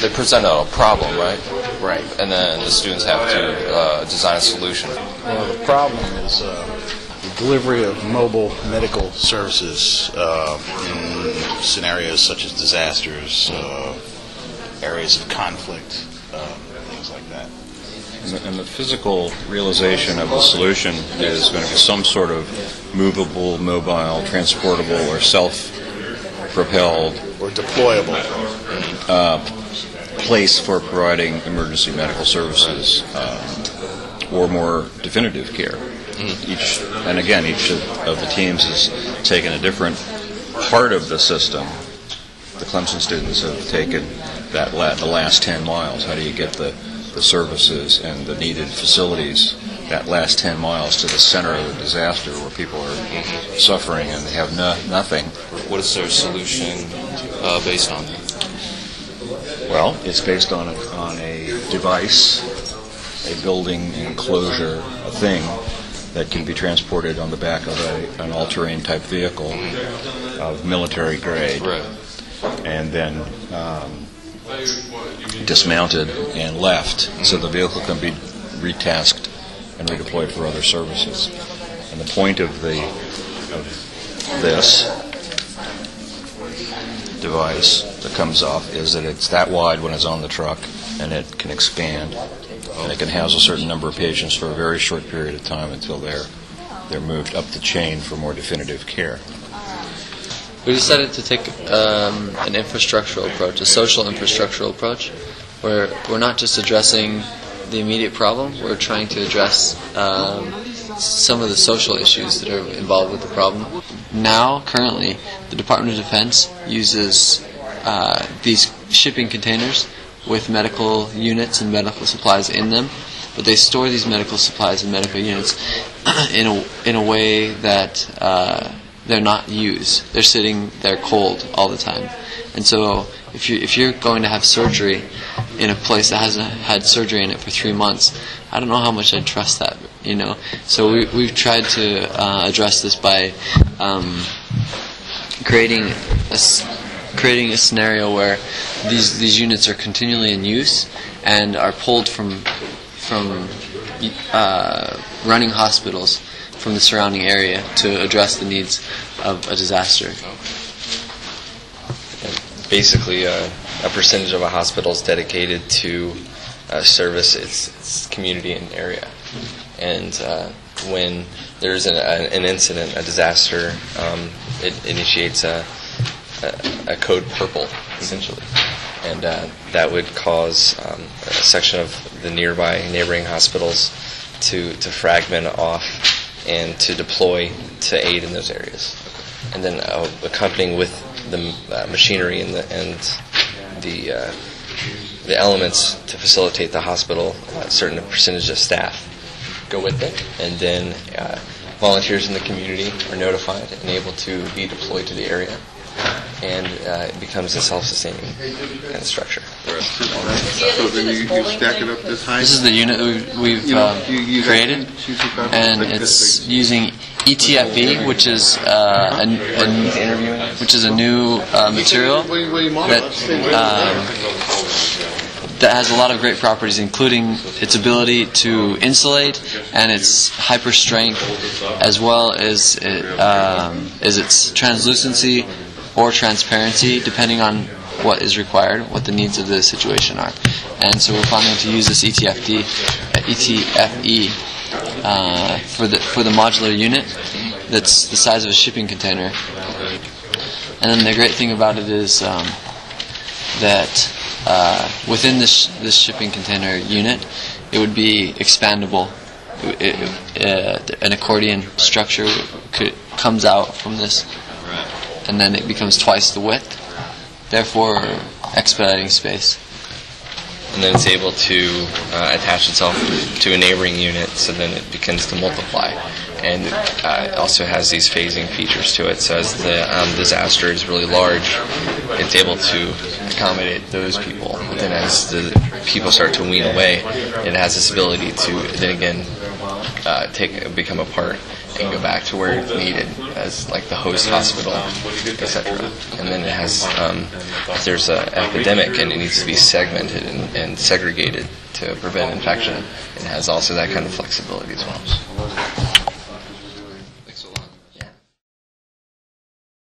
they present a problem, right? Right. And then the students have to design a solution. Well, the problem is the delivery of mobile medical services in scenarios such as disasters, areas of conflict, things like that. And the physical realization of the solution is going to be some sort of movable, mobile, transportable, or self-propelled Or deployable. place for providing emergency medical services or more definitive care. Each of the teams has taken a different part of the system. The Clemson students have taken the last 10 miles. How do you get the services and the needed facilities that last 10 miles to the center of the disaster where people are suffering and they have nothing? What is their solution based on? Well, it's based on a device, a building enclosure, a thing that can be transported on the back of an all-terrain type vehicle of military grade, Right. and then dismounted and left so the vehicle can be retasked and redeployed for other services. And the point of this device that comes off is that it's that wide when it's on the truck, and it can expand, and it can house a certain number of patients for a very short period of time until they're moved up the chain for more definitive care. We decided to take an infrastructural approach, a social infrastructural approach, where we're not just addressing the immediate problem, we're trying to address some of the social issues that are involved with the problem. Now, currently, the Department of Defense uses these shipping containers with medical units and medical supplies in them, but they store these medical supplies and medical units in a way that they're not used. They're sitting there cold all the time. And so if you're going to have surgery in a place that hasn't had surgery in it for 3 months, I don't know how much I'd trust that, you know. So we've tried to address this by creating a scenario where these units are continually in use and are pulled from running hospitals from the surrounding area to address the needs of a disaster. Basically, a percentage of a hospital is dedicated to service its community and area. And when there's an incident, a disaster, it initiates a code purple, essentially. And that would cause a section of the neighboring hospitals to fragment off and to deploy to aid in those areas. And then accompanying with the machinery and the elements to facilitate the hospital, a certain percentage of staff go with it, and then volunteers in the community are notified and able to be deployed to the area, and it becomes a self-sustaining kind of structure. So then you stack it up this high? This is the unit that we've created, and it's using ETFE, which is a new material that has a lot of great properties, including its ability to insulate and its hyper strength, as well as its translucency or transparency, depending on what is required, what the needs of the situation are. And so we're planning to use this ETFE for the modular unit that's the size of a shipping container. And then the great thing about it is that within this shipping container unit, it would be expandable. An accordion structure comes out from this, and then it becomes twice the width, therefore expediting space. And then it's able to attach itself to a neighboring unit, so then it begins to multiply. And it also has these phasing features to it, so as the disaster is really large, it's able to accommodate those people. But then as the people start to wean away, it has this ability to then again become a part and go back to where it's needed, as like the host hospital, etc. And then it has, if there's an epidemic and it needs to be segmented and segregated to prevent infection, it has also that kind of flexibility as well.